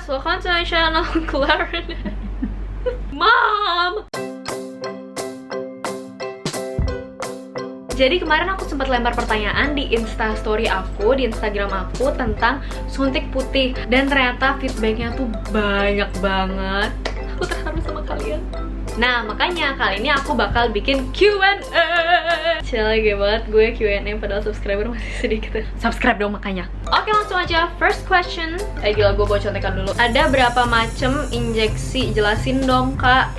guys, welcome to my channel Clarinet. Mom! Jadi kemarin aku sempat lempar pertanyaan di Instastory aku, di Instagram aku tentang suntik putih. Dan ternyata feedbacknya tuh banyak banget. Aku terharu sama kalian. Nah, makanya kali ini aku bakal bikin Q&A. Lagi banget gue Q&A padahal subscriber masih sedikit. Subscribe dong makanya. Oke, langsung aja. First question. Gila, gue bawa contekan dulu. Ada berapa macam injeksi? Jelasin dong, Kak.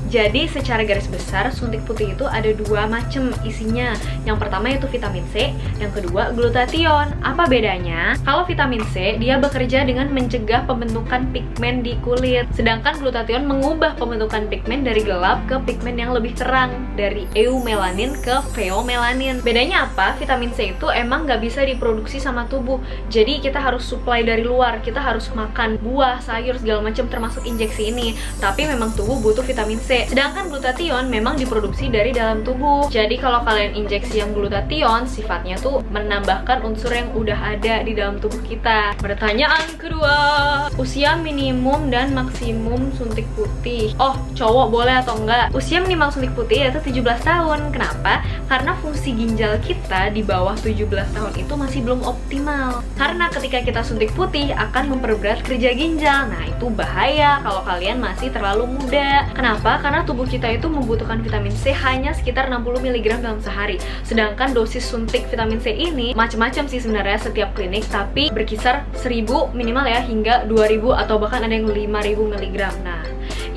Jadi secara garis besar suntik putih itu ada dua macam isinya. Yang pertama yaitu vitamin C, yang kedua glutathione. Apa bedanya? Kalau vitamin C dia bekerja dengan mencegah pembentukan pigmen di kulit, sedangkan glutathione mengubah pembentukan pigmen dari gelap ke pigmen yang lebih terang, dari eumelanin ke pheomelanin. Bedanya apa? Vitamin C itu emang nggak bisa diproduksi sama tubuh, jadi kita harus supply dari luar. Kita harus makan buah, sayur, segala macam termasuk injeksi ini. Tapi memang tubuh butuh vitamin C. Sedangkan glutathione memang diproduksi dari dalam tubuh. Jadi kalau kalian injeksi yang glutathione, sifatnya tuh menambahkan unsur yang udah ada di dalam tubuh kita. Pertanyaan kedua, usia minimum dan maksimum suntik putih. Oh, cowok boleh atau enggak? Usia minimal suntik putih yaitu 17 tahun. Kenapa? Karena fungsi ginjal kita di bawah 17 tahun itu masih belum optimal. Karena ketika kita suntik putih akan memperberat kerja ginjal. Nah, itu bahaya kalau kalian masih terlalu muda. Kenapa? Karena tubuh kita itu membutuhkan vitamin C hanya sekitar 60 mg dalam sehari. Sedangkan dosis suntik vitamin C ini macam-macam sih sebenarnya setiap klinik, tapi berkisar 1000 minimal ya hingga 2000 atau bahkan ada yang 5000 mg. Nah,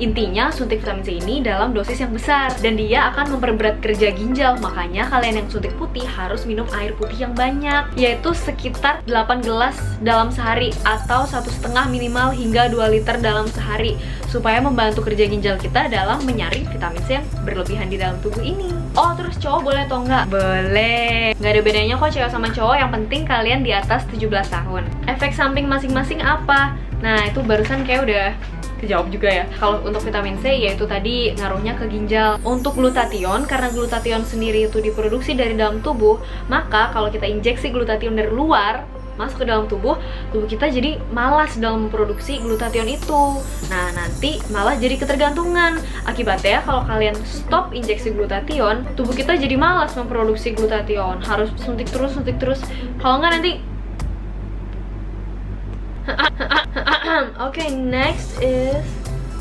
intinya suntik vitamin C ini dalam dosis yang besar dan dia akan memperberat kerja ginjal. Makanya kalian yang suntik putih harus minum air putih yang banyak, yaitu sekitar 8 gelas dalam sehari atau 1,5 minimal hingga 2 liter dalam sehari, supaya membantu kerja ginjal kita dalam menyaring vitamin C yang berlebihan di dalam tubuh ini. Oh, terus cowok boleh atau enggak? Boleh. Nggak ada bedanya kok cewek sama cowok, yang penting kalian di atas 17 tahun. Efek samping masing-masing apa? Nah, itu barusan kayak udah kejawab juga ya. Kalau untuk vitamin C yaitu tadi ngaruhnya ke ginjal. Untuk glutathione, karena glutathione sendiri itu diproduksi dari dalam tubuh, maka kalau kita injeksi glutathione dari luar masuk ke dalam tubuh kita jadi malas dalam memproduksi glutathione itu. Nah, nanti malah jadi ketergantungan. Akibatnya kalau kalian stop injeksi glutathione, tubuh kita jadi malas memproduksi glutathione. Harus suntik terus. Kalau nggak nanti Oke, next is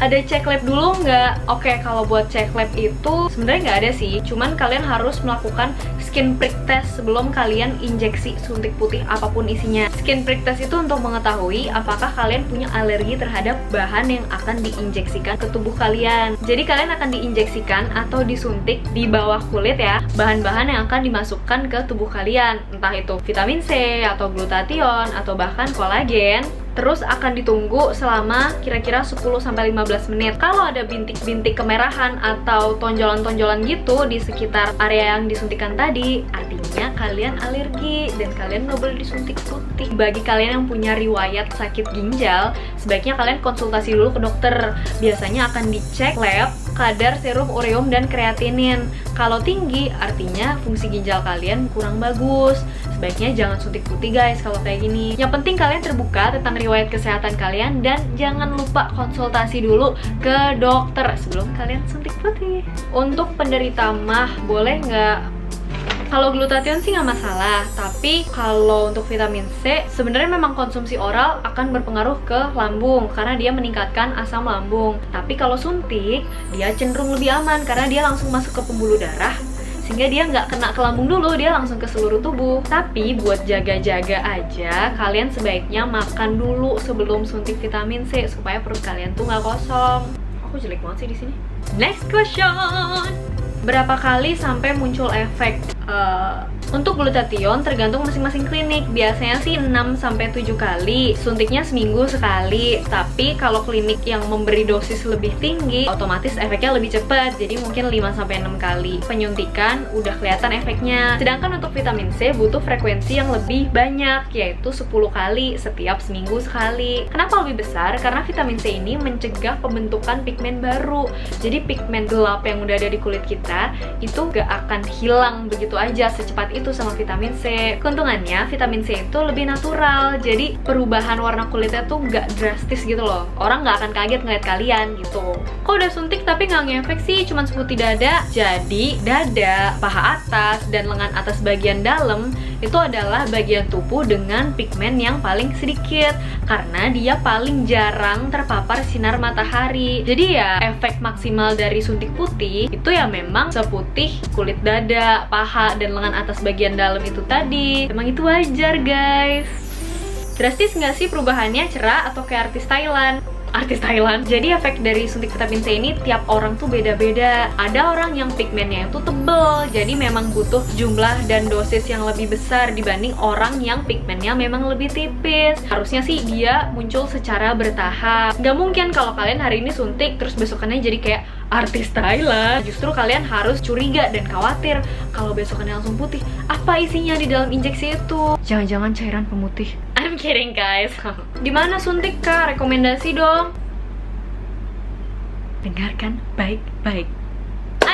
ada cek lab dulu nggak? Oke, kalau buat cek lab itu sebenarnya nggak ada sih. Cuman kalian harus melakukan skin prick test sebelum kalian injeksi suntik putih apapun isinya. Skin prick test itu untuk mengetahui apakah kalian punya alergi terhadap bahan yang akan diinjeksikan ke tubuh kalian. Jadi kalian akan diinjeksikan atau disuntik di bawah kulit ya, bahan-bahan yang akan dimasukkan ke tubuh kalian. Entah itu vitamin C atau glutathione atau bahkan kolagen. Terus akan ditunggu selama kira-kira 10-15 menit. Kalau ada bintik-bintik kemerahan atau tonjolan-tonjolan gitu di sekitar area yang disuntikan tadi, artinya kalian alergi dan kalian nggak boleh disuntik putih. Bagi kalian yang punya riwayat sakit ginjal, sebaiknya kalian konsultasi dulu ke dokter. Biasanya akan dicek lab kadar serum ureum dan kreatinin. Kalau tinggi, artinya fungsi ginjal kalian kurang bagus. Sebaiknya jangan suntik putih guys kalau kayak gini. Yang penting kalian terbuka tentang riwayat kesehatan kalian dan jangan lupa konsultasi dulu ke dokter sebelum kalian suntik putih. Untuk penderita MAH boleh nggak? Kalau glutathione sih nggak masalah, tapi kalau untuk vitamin C sebenarnya memang konsumsi oral akan berpengaruh ke lambung karena dia meningkatkan asam lambung. Tapi kalau suntik dia cenderung lebih aman karena dia langsung masuk ke pembuluh darah, sehingga dia nggak kena ke lambung dulu, dia langsung ke seluruh tubuh. Tapi buat jaga-jaga aja, kalian sebaiknya makan dulu sebelum suntik vitamin C supaya perut kalian tuh nggak kosong. Aku jelek banget sih di sini. Next question. Berapa kali sampai muncul efek? Untuk glutathione tergantung masing-masing klinik. Biasanya sih 6-7 kali. Suntiknya seminggu sekali. Tapi kalau klinik yang memberi dosis lebih tinggi, otomatis efeknya lebih cepat. Jadi mungkin 5-6 kali penyuntikan udah kelihatan efeknya. Sedangkan untuk vitamin C butuh frekuensi yang lebih banyak, yaitu 10 kali setiap seminggu sekali. Kenapa lebih besar? Karena vitamin C ini mencegah pembentukan pigmen baru. Jadi pigmen gelap yang udah ada di kulit kita itu gak akan hilang begitu gitu aja, secepat itu sama vitamin C. Keuntungannya vitamin C itu lebih natural, jadi perubahan warna kulitnya tuh nggak drastis gitu loh. Orang nggak akan kaget ngeliat kalian gitu. Kok udah suntik tapi nggak ngefek sih, cuman seputih dada? Jadi dada, paha atas, dan lengan atas bagian dalam itu adalah bagian tubuh dengan pigmen yang paling sedikit karena dia paling jarang terpapar sinar matahari. Jadi ya efek maksimal dari suntik putih itu ya memang seputih kulit dada, paha, dan lengan atas bagian dalam itu tadi. Emang itu wajar guys. Drastis nggak sih perubahannya, cerah atau kayak artis Thailand? Artis Thailand. Jadi efek dari suntik vitamin C ini tiap orang tuh beda-beda. Ada orang yang pigmennya itu tebel, jadi memang butuh jumlah dan dosis yang lebih besar dibanding orang yang pigmennya memang lebih tipis. Harusnya sih dia muncul secara bertahap. Gak mungkin kalau kalian hari ini suntik terus besokannya jadi kayak artis Thailand. Justru kalian harus curiga dan khawatir kalau besokannya langsung putih. Apa isinya di dalam injeksi itu? Jangan-jangan cairan pemutih. I'm kidding guys. Gimana suntik kak? Rekomendasi dong. Dengarkan baik-baik.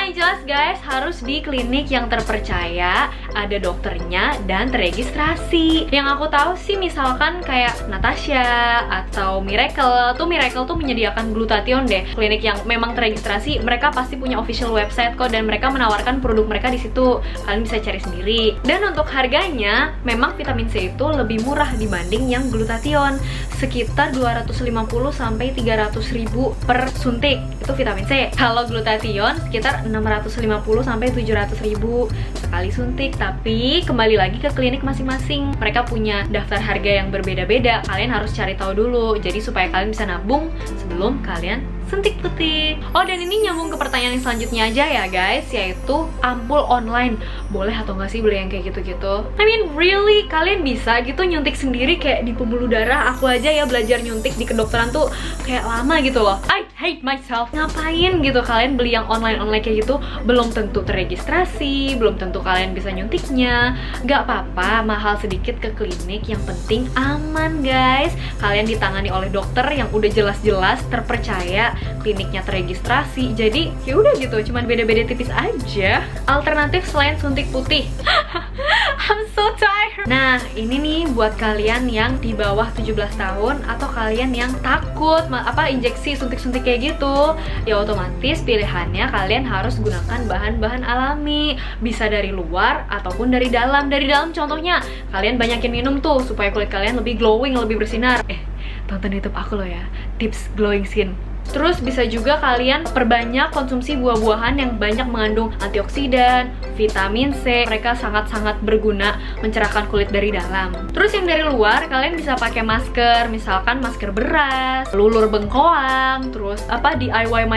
Jelas guys, harus di klinik yang terpercaya, ada dokternya, dan teregistrasi. Yang aku tahu sih misalkan kayak Natasha atau Miracle tuh menyediakan glutathione deh. Klinik yang memang teregistrasi, mereka pasti punya official website kok, dan mereka menawarkan produk mereka di situ. Kalian bisa cari sendiri. Dan untuk harganya, memang vitamin C itu lebih murah dibanding yang glutathione, sekitar 250 sampai 300 ribu per suntik. Itu vitamin C. Kalau glutathione sekitar 650 sampai 700 ribu sekali suntik. Tapi kembali lagi ke klinik masing-masing, mereka punya daftar harga yang berbeda-beda. Kalian harus cari tahu dulu, jadi supaya kalian bisa nabung sebelum kalian suntik putih. Oh, dan ini nyambung ke pertanyaan yang selanjutnya aja ya guys, yaitu ampul online. Boleh atau nggak sih beli yang kayak gitu-gitu? I mean really, kalian bisa gitu nyuntik sendiri kayak di pembuluh darah. Aku aja ya belajar nyuntik di kedokteran tuh kayak lama gitu loh. I hate myself. Ngapain gitu kalian beli yang online-online kayak gitu? Belum tentu terregistrasi, belum tentu kalian bisa nyuntiknya. Gak apa-apa, mahal sedikit ke klinik, yang penting aman guys. Kalian ditangani oleh dokter yang udah jelas-jelas terpercaya, kliniknya terregistrasi. Jadi ya udah gitu, cuman beda-beda tipis aja. Alternatif selain suntik putih. I'm so tired. Nah, ini nih buat kalian yang di bawah 17 tahun atau kalian yang takut injeksi suntik-suntik kayak gitu. Ya otomatis pilihannya kalian harus gunakan bahan-bahan alami. Bisa dari luar ataupun dari dalam. Dari dalam contohnya, kalian banyakin minum tuh supaya kulit kalian lebih glowing, lebih bersinar. Tonton YouTube aku loh ya, tips glowing skin. Terus bisa juga kalian perbanyak konsumsi buah-buahan yang banyak mengandung antioksidan, vitamin C. Mereka sangat-sangat berguna mencerahkan kulit dari dalam. Terus yang dari luar, kalian bisa pakai masker, misalkan masker beras, lulur bengkoang, terus DIY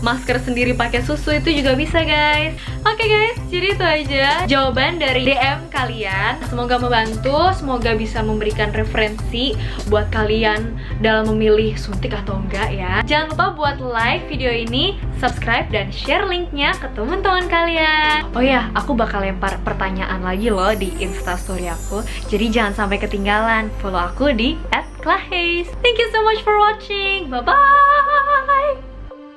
masker sendiri pakai susu, itu juga bisa guys. Oke guys, jadi itu aja jawaban dari DM kalian. Semoga membantu, semoga bisa memberikan referensi buat kalian dalam memilih suntik atau enggak ya. Jangan lupa buat like video ini, subscribe, dan share linknya ke teman-teman kalian. Oh ya, aku bakal lempar pertanyaan lagi loh di Instastory aku, jadi jangan sampai ketinggalan. Follow aku di @clahes. Thank you so much for watching. Bye bye.